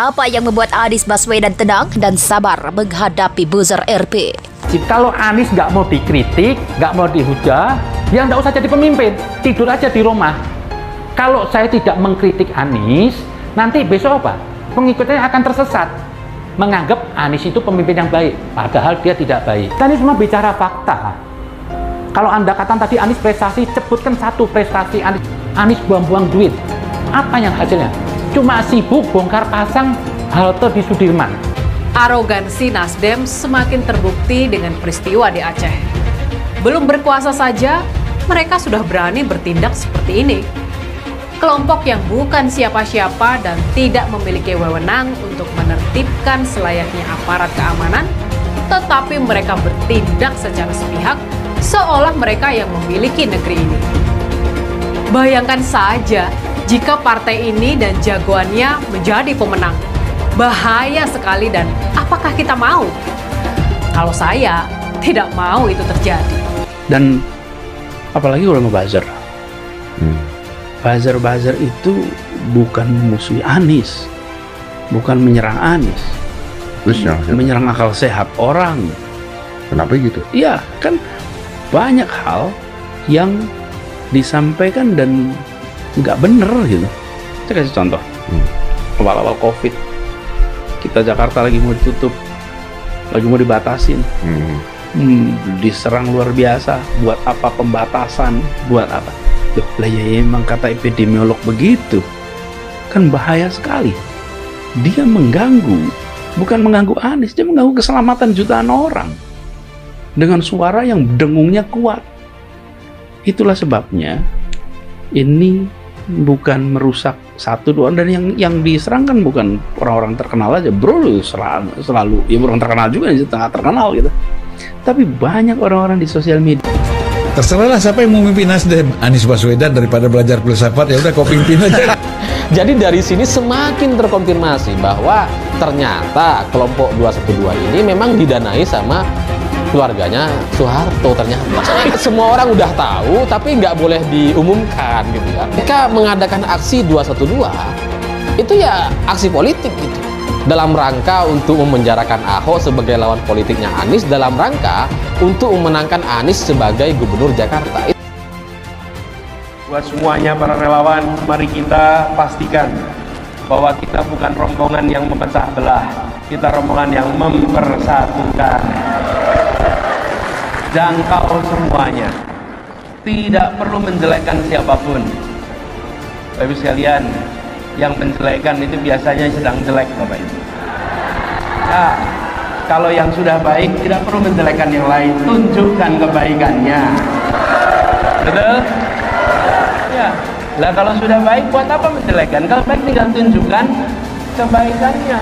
Apa yang membuat Anies Baswedan tenang dan sabar menghadapi buzzer RP? Kalau Anies nggak mau dikritik, nggak mau dihujah, ya nggak usah jadi pemimpin, tidur aja di rumah. Kalau saya tidak mengkritik Anies, nanti besok apa? Pengikutnya akan tersesat, menganggap Anies itu pemimpin yang baik, padahal dia tidak baik. Kita ini semua bicara fakta. Kalau Anda katakan tadi Anies prestasi, sebutkan satu prestasi Anies buang-buang duit. Apa yang hasilnya? Cuma sibuk bongkar pasang halte di Sudirman. Arogansi Nasdem semakin terbukti dengan peristiwa di Aceh. Belum berkuasa saja, mereka sudah berani bertindak seperti ini. Kelompok yang bukan siapa-siapa dan tidak memiliki wewenang untuk menertibkan selayaknya aparat keamanan, tetapi mereka bertindak secara sepihak seolah mereka yang memiliki negeri ini. Bayangkan saja jika partai ini dan jagoannya menjadi pemenang. Bahaya sekali, dan apakah kita mau? Kalau saya tidak mau itu terjadi. Dan apalagi kalau ngebuzzer. Buzzer itu bukan memusuhi Anies, bukan menyerang Anies. Terus menyerang akal sehat orang. Kenapa gitu? Iya, kan banyak hal yang disampaikan dan nggak bener gitu. Saya kasih contoh. Awal-awal COVID, kita Jakarta lagi mau ditutup, lagi mau dibatasin. Diserang luar biasa. Buat apa pembatasan? Buat apa? Loh, lah ya emang kata epidemiolog begitu. Kan bahaya sekali. Dia mengganggu, bukan mengganggu Anies, dia mengganggu keselamatan jutaan orang. Dengan suara yang dengungnya kuat. Itulah sebabnya ini bukan merusak satu dua, dan yang diserang kan bukan orang-orang terkenal aja, bro, selalu ya orang terkenal juga, tengah terkenal gitu. Tapi banyak orang-orang di sosial media. Terserahlah siapa yang mau memimpin Nasdem, Anies Baswedan daripada belajar filsafat, ya udah kau pimpin aja. Jadi dari sini semakin terkonfirmasi bahwa ternyata kelompok 212 ini memang didanai sama keluarganya Soeharto ternyata. Semua orang udah tahu, tapi nggak boleh diumumkan gitu ya. Mereka mengadakan aksi 212, itu ya aksi politik gitu. Dalam rangka untuk memenjarakan Ahok sebagai lawan politiknya Anies, dalam rangka untuk memenangkan Anies sebagai gubernur Jakarta. Buat semuanya para relawan, mari kita pastikan bahwa kita bukan rombongan yang memecah belah, kita rombongan yang mempersatukan. Jangkau semuanya, tidak perlu menjelekkan siapapun. Bapak sekalian, yang menjelekkan itu biasanya sedang jelek, Bapak Ibu. Nah, kalau yang sudah baik tidak perlu menjelekkan yang lain, tunjukkan kebaikannya. Betul? Ya. Lah kalau sudah baik, buat apa menjelekkan? Kalau baik tinggal tunjukkan kebaikannya.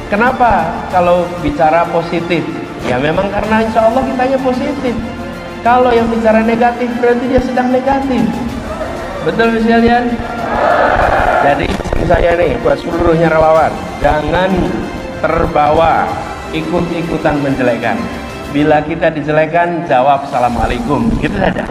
Kenapa? Kalau bicara positif, ya memang karena insya Allah kitanya positif. Kalau yang bicara negatif berarti dia sedang negatif. Betul sekalian? Jadi saya nih buat seluruhnya relawan, jangan terbawa ikut-ikutan menjelekan. Bila kita dijelekan, jawab assalamualaikum. Gitu saja.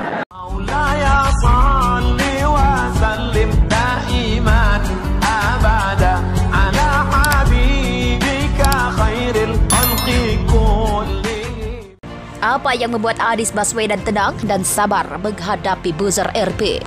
Apa yang membuat Anies Baswedan tenang dan sabar menghadapi buzzer RP?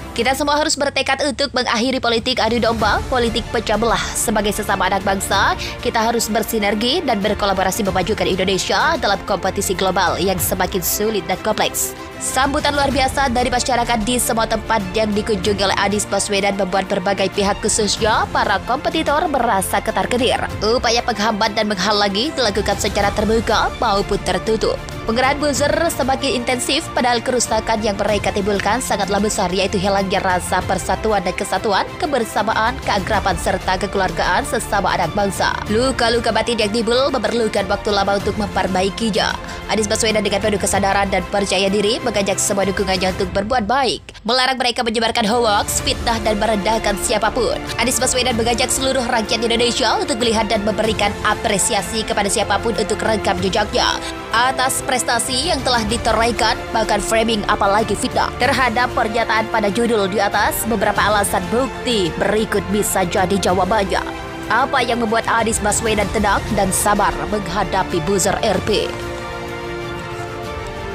Kita semua harus bertekad untuk mengakhiri politik adu domba, politik pecah belah. Sebagai sesama anak bangsa, kita harus bersinergi dan berkolaborasi memajukan Indonesia dalam kompetisi global yang semakin sulit dan kompleks. Sambutan luar biasa dari masyarakat di semua tempat yang dikunjungi oleh Anies Baswedan membuat berbagai pihak, khususnya para kompetitor, merasa ketar-ketir. Upaya penghambat dan menghalangi dilakukan secara terbuka maupun tertutup. Pengerahan buzzer semakin intensif, padahal kerusakan yang mereka timbulkan sangatlah besar, yaitu hilangnya rasa persatuan dan kesatuan, kebersamaan, keakraban, serta kekeluargaan sesama anak bangsa. Luka-luka batin yang timbul memerlukan waktu lama untuk memperbaikinya. Anies Baswedan dengan penuh kesadaran dan percaya diri mengajak semua dukungannya untuk berbuat baik, melarang mereka menyebarkan hoax, fitnah, dan merendahkan siapapun. Anies Baswedan mengajak seluruh rakyat Indonesia untuk melihat dan memberikan apresiasi kepada siapapun untuk rekam jejaknya. atas prestasi yang telah ditorehkan, bahkan framing apalagi fitnah. Terhadap pernyataan pada judul di atas, beberapa alasan bukti berikut bisa jadi jawabannya. Apa yang membuat Anies Baswedan tenang dan sabar menghadapi buzzer RP?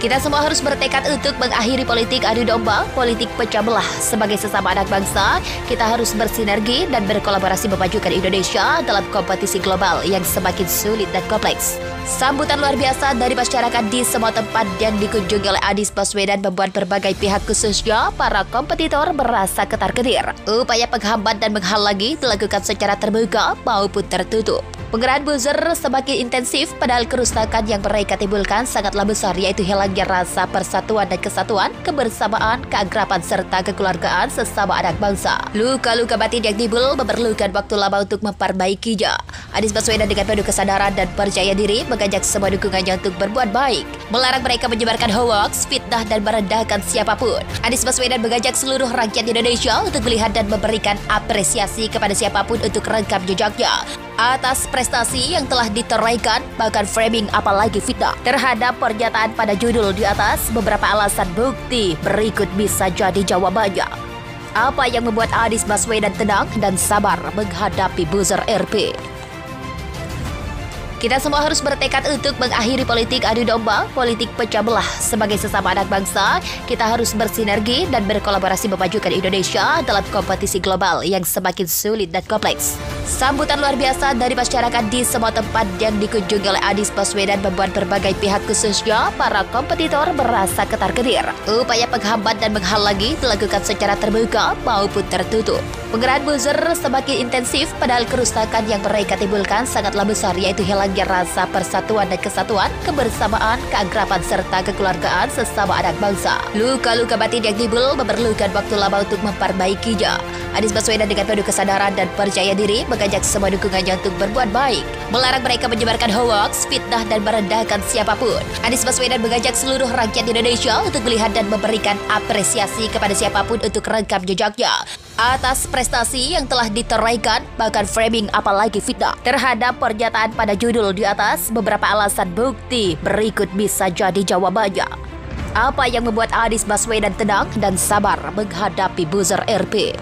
Kita semua harus bertekad untuk mengakhiri politik adu domba, politik pecah belah. Sebagai sesama anak bangsa, kita harus bersinergi dan berkolaborasi memajukan Indonesia dalam kompetisi global yang semakin sulit dan kompleks. Sambutan luar biasa dari masyarakat di semua tempat yang dikunjungi oleh Anies Baswedan membuat berbagai pihak, khususnya para kompetitor, merasa ketar-ketir. Upaya penghambat dan menghalangi dilakukan secara terbuka maupun tertutup. Pengerahan buzzer semakin intensif, padahal kerusakan yang mereka timbulkan sangatlah besar, yaitu hilangnya rasa persatuan dan kesatuan, kebersamaan, keakraban, serta kekeluargaan sesama anak bangsa. Luka-luka batin yang timbul memerlukan waktu lama untuk memperbaikinya. Anies Baswedan dengan penuh kesadaran dan percaya diri mengajak semua dukungannya untuk berbuat baik, melarang mereka menyebarkan hoaks, fitnah, dan merendahkan siapapun. Anies Baswedan mengajak seluruh rakyat Indonesia untuk melihat dan memberikan apresiasi kepada siapapun untuk rekam jejaknya atas prestasi yang telah ditorehkan, bahkan framing apalagi fitnah. Terhadap pernyataan pada judul di atas, beberapa alasan bukti berikut bisa jadi jawabannya. Apa yang membuat Anies Baswedan tenang dan sabar menghadapi buzzer RP? Kita semua harus bertekad untuk mengakhiri politik adu domba, politik pecah belah. Sebagai sesama anak bangsa, kita harus bersinergi dan berkolaborasi memajukan Indonesia dalam kompetisi global yang semakin sulit dan kompleks. Sambutan luar biasa dari masyarakat di semua tempat yang dikunjungi oleh Anies Baswedan membuat berbagai pihak, khususnya para kompetitor, merasa ketar-ketir. Upaya penghambat dan menghalangi dilakukan secara terbuka maupun tertutup. Pengerahan buzzer semakin intensif, padahal kerusakan yang mereka timbulkan sangatlah besar, yaitu hilangnya rasa persatuan dan kesatuan, kebersamaan, keakraban, serta kekeluargaan sesama anak bangsa. Luka-luka batin yang timbul memerlukan waktu lama untuk memperbaikinya. Anies Baswedan dengan penuh kesadaran dan percaya diri mengajak semua dukungannya untuk berbuat baik, melarang mereka menyebarkan hoaks, fitnah, dan merendahkan siapapun. Anies Baswedan mengajak seluruh rakyat Indonesia untuk melihat dan memberikan apresiasi kepada siapapun untuk rekam jejaknya atas prestasi yang telah ditorehkan, bahkan framing apalagi fitnah. Terhadap pernyataan pada judul di atas, beberapa alasan bukti berikut bisa jadi jawabannya. Apa yang membuat Anies Baswedan tenang dan sabar menghadapi buzzer RP?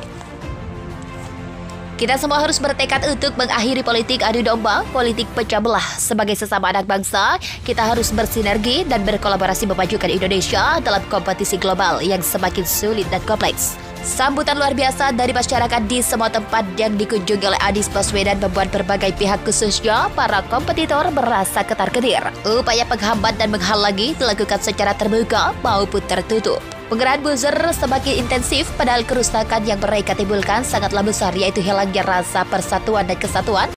Kita semua harus bertekad untuk mengakhiri politik adu domba, politik pecah belah. Sebagai sesama anak bangsa, kita harus bersinergi dan berkolaborasi memajukan Indonesia dalam kompetisi global yang semakin sulit dan kompleks. Sambutan luar biasa dari masyarakat di semua tempat yang dikunjungi oleh Anies Baswedan membuat berbagai pihak, khususnya para kompetitor, merasa ketar-ketir. Upaya penghambat dan menghalangi dilakukan secara terbuka maupun tertutup. Pengerahan buzzer semakin intensif, padahal kerusakan yang mereka timbulkan sangatlah besar, yaitu hilangnya rasa persatuan dan kesatuan,